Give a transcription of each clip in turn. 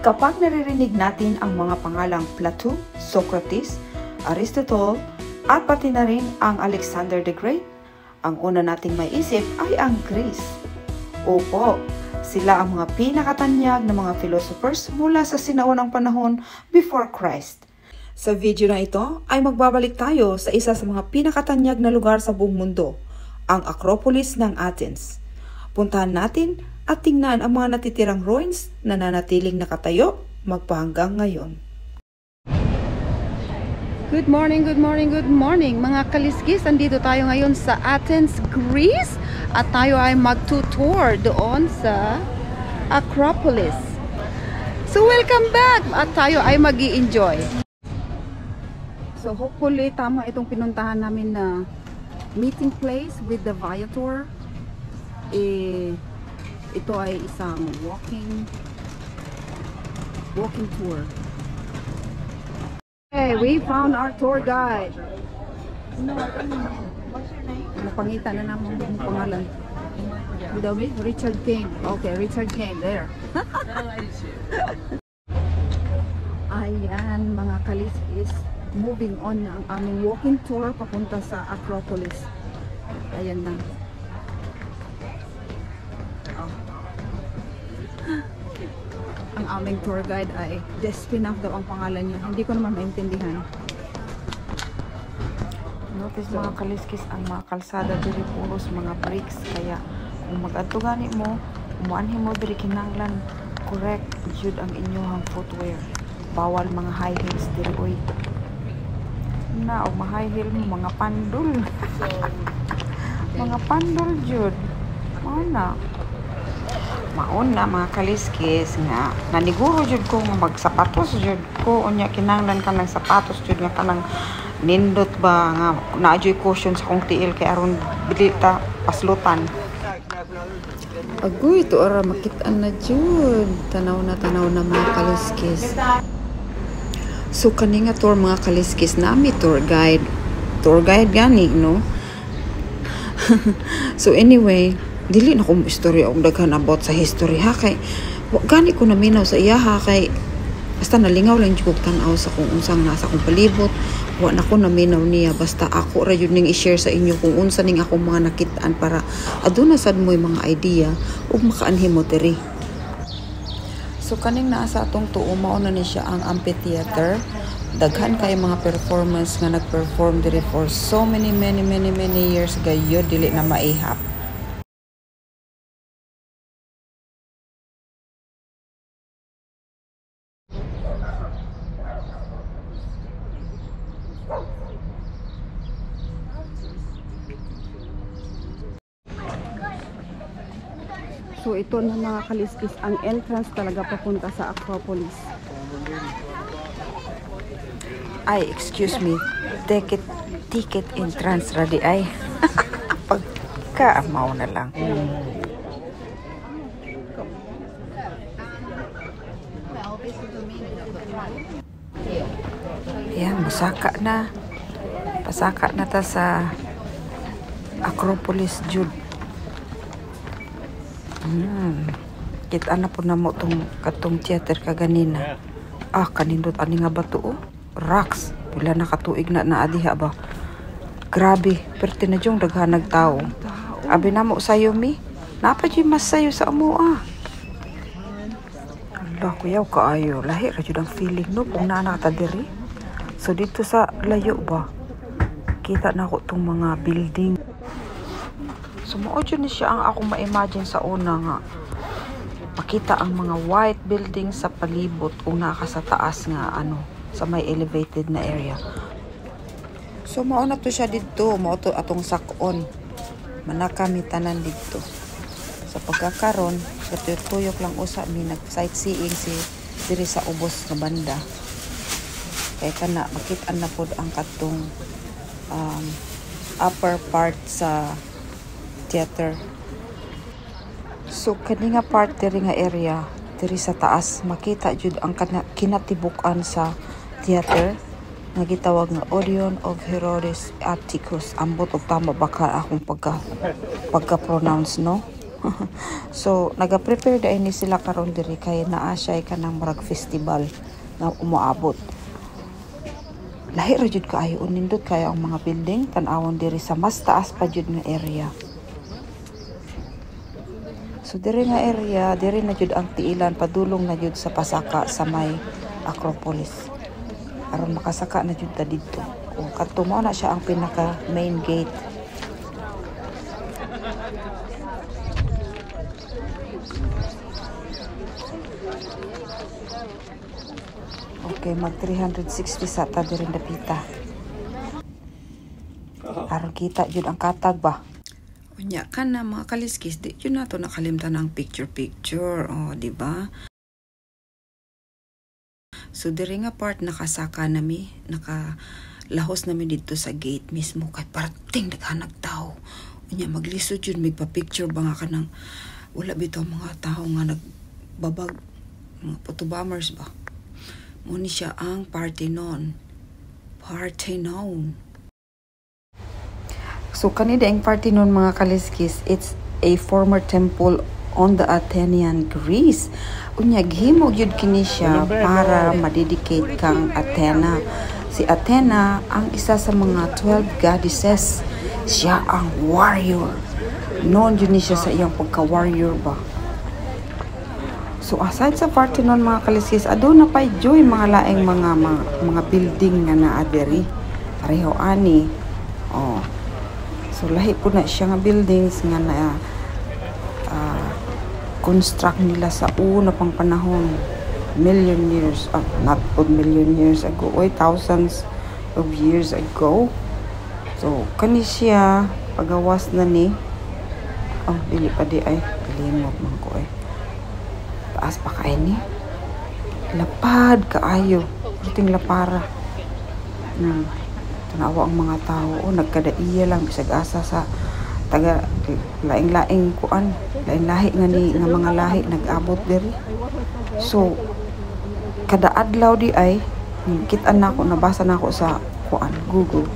Kapag naririnig natin ang mga pangalang Plato, Socrates, Aristotle, at pati na rin ang Alexander the Great, ang una nating maiisip ay ang Greece. Opo, sila ang mga pinakatanyag na mga philosophers mula sa sinaunang panahon before Christ. Sa video na ito ay magbabalik tayo sa isa sa mga pinakatanyag na lugar sa buong mundo, ang Acropolis ng Athens. Puntahan natin at tingnan ang mga natitirang ruins na nanatiling nakatayo magpahanggang ngayon. Good morning mga kaliskis. Andito tayo ngayon sa Athens, Greece at tayo ay magtutour doon sa Acropolis. So welcome back at tayo ay mag-i-enjoy. So hopefully tama itong pinuntahan namin na meeting place with the Viator. Ito ay isang walking tour. Hey, we found our tour guide. Napangitan na naman ang pangalan. Richard Kane. Okay, Richard Kane there. Ayan mga kaliskis, moving on na ang aming walking tour papunta sa Acropolis. Ayan na. Ang aming tour guide ay Despina daw ang pangalan niya. Hindi ko naman maintindihan. Notice mga kaliskis, ang mga kalsada diri puros mga bricks, kaya kung mag-adto gani mo, umuanhin mo diri kinahanglan correct jud ang inyong footwear. Bawal mga high heels diri oy. Na og mga high heel mo mga pandol. Mga pandol jud. Mauna mga kaliskis nga naniguro jud ko nga magsapatos jud ko unya kinahanglan ka ng sapatos jud nga kanang nindot ba nga naadyoy cushion sa kong tiil kay aron bilita paslutan. Agoy to ara makit-an na jud. Tanaw na mga kaliskis. So kani nga tour mga kaliskis nami tour guide gani no. So anyway, dili na ko istorya og daghan about sa history ha, kay gani ko naminaw sa iya ha, kay basta nalingaw lang jud ko tan-aw sa kung unsang nasa akong palibot. Wa na ko naminaw niya, basta ako ra jud ning i-share sa inyo kung unsa ning akong mga nakitaan para aduna sad mo'y mga idea ug makaanhim mo diri. So kaning naa sa atong tuo mao na ni siya ang amphitheater. Daghan kay mga performance nga nagperform diri for so many years gayud dili na maihap. So ito na mga kaliskis ang entrance talaga papunta sa Acropolis. Ay, excuse me. Ticket entrance ready ay. Pagkaamaw na lang. Yan, pasaka na ta sa Acropolis jud. Kita na po na mo katong theater kaganina. Kanindot ani nga bato oh. Rocks. Pila na katuig na adiha ba. Grabe, perti na jung daghan nagtawo. Abi na mo sayo mi. Napa jud mas sayo sa amo Allah, kuyaw kaayo. Lahi ra jud ang feeling no kung naa ta diri. So dito sa layo ba. Kita na ko tong mga building. So mao jud ni siya ang ako ma-imagine sa una nga makita ang mga white building sa palibot kung naka sa taas nga sa may elevated na area. So mao na to siya didto, mao to atong sakon. Manakami tanan didto. Sa pagkakaron, sa tuyok lang usa mi nag sightseeing diri sa ubos nga banda. Kay kana makit-an na pod ang katong upper part sa theater. So kani nga part diri nga area diri sa taas makita jud ang kinatibuk-an sa theater nga gitawag nga Odeon of Herodes Atticus. Ambot og tama baka akong pagka-pronounce no. So naga-prepare dai ni sila karon diri kay naa siya ka ng murag festival nga umuabot. Lahi ra jud kaayo unindot kayo ang mga building tan-awon diri sa mas taas pa jud nga area. So diri nga area, diri na jud ang tiilan padulong na jud sa pasaka sa may Acropolis. Aron makasaka na jud ta didto. O kadto mo na siya ang pinaka main gate. Okay, mag 360 sa ta diri dapita. Aron kita jud ang katag ba. Unya kan na mga kaliskis, di yun na to nakalimtan ang picture-picture. O, di ba? So, diri nga part nakasaka nami, nakalahos nami dito sa gate mismo. Kay parating naghanag tao. Unya, maglisod yun, may pa-picture ba nga ka ng, wala bitaw mga tao nga nagbabag, mga photobombers ba? Muni siya ang Parthenon. Parthenon. So kanida ang Parthenon mga kaliskis, it's a former temple on the Athenian Greece. Unya gihimo gyud kini siya para madedicate kang Athena. Si Athena ang isa sa mga 12 goddesses. Siya ang warrior. Noon yun siya sa iyang pagka-warrior ba. So aside sa Parthenon mga kaliskis, aduna pa joy mga laing mga building nga naa diri. Pareho ani. Oh. So lahi po na siya nga buildings nga na construct nila sa una pang panahon, million years, not million years ago, thousands of years ago. So kani siya pagawas na ni dili pa di ay limot man ko taas pa kay ni lapad kaayo puting lapara. Tanawa ang mga tao, nagkadaiya lang bisag asa sa taga laing-laing kuan, lain-lahi nga mga lahi nag-abot diri. So kada adlaw di ay kita nako nabasa nako sa kuan Google.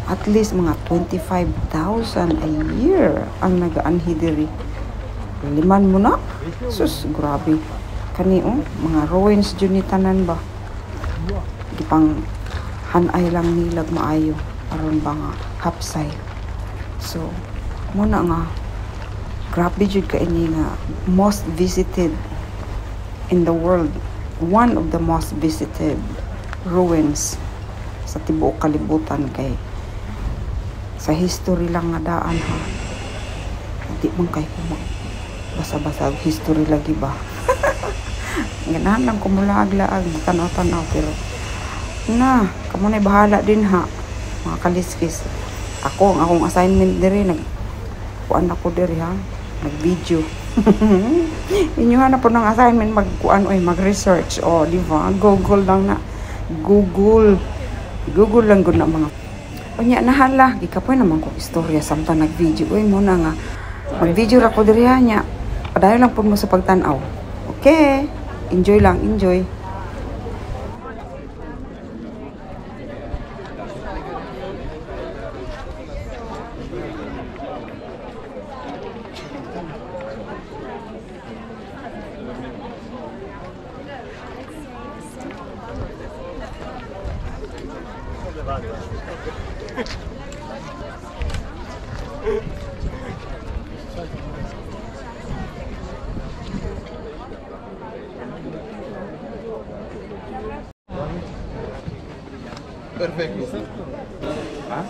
At least mga 25,000 a year ang nagaanhi diri. Liman mo na? Sus, grabe. Kani mga ruins jud ni tanan ba? Gipang hanay lang nilag maayo aron ba nga hapsay. So muna nga grabe jud ka ini nga most visited in the world, one of the most visited ruins sa tibuok kalibutan kay sa history lang nga daan ha. Di man kay basa-basa history lagi ba. Ganahan lang kumulaag-laag tanaw-tanaw pero na, kamo na bahala din ha, mga kaliskis. Ako, ang akong assignment diri, nagkuan ako diri ha, nag-video. Inyo na po ng assignment, mag-research. O, di ba? Google lang na. Google lang gud na mga. Unya, nahala, di ka po naman kong istorya, samtang nag-video. Uy, muna nga, mag-video ra ko diri ha niya. Padayon lang po mo sa pagtanaw. Okay, enjoy lang, enjoy. Perfecto. ¿Ah?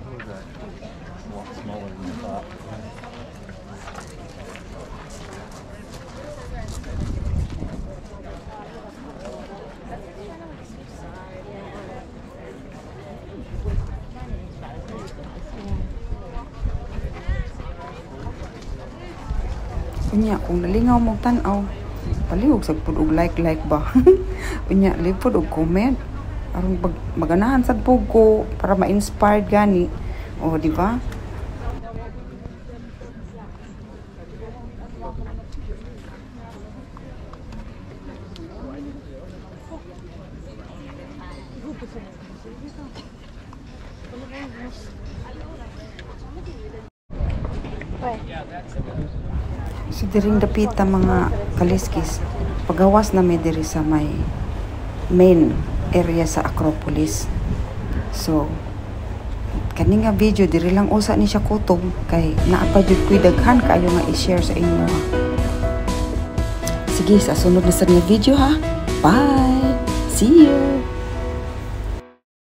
Who's that? A lot smaller than that. Unya kung nalingaw mo tan-aw, palihog sa pud og like ba. Unya lipod og comment aron maganahan sad pug ko para ma-inspired gani. O di ba? So diring dapita mga kaliskis, pagawas na may diri sa may main area sa Acropolis. So kani nga video diri lang usa ni siya kutob kay naa pa jud kuy daghan kaayo nga i-share sa inyo ha. Sige, sa sunod na sa video ha. Bye. See you.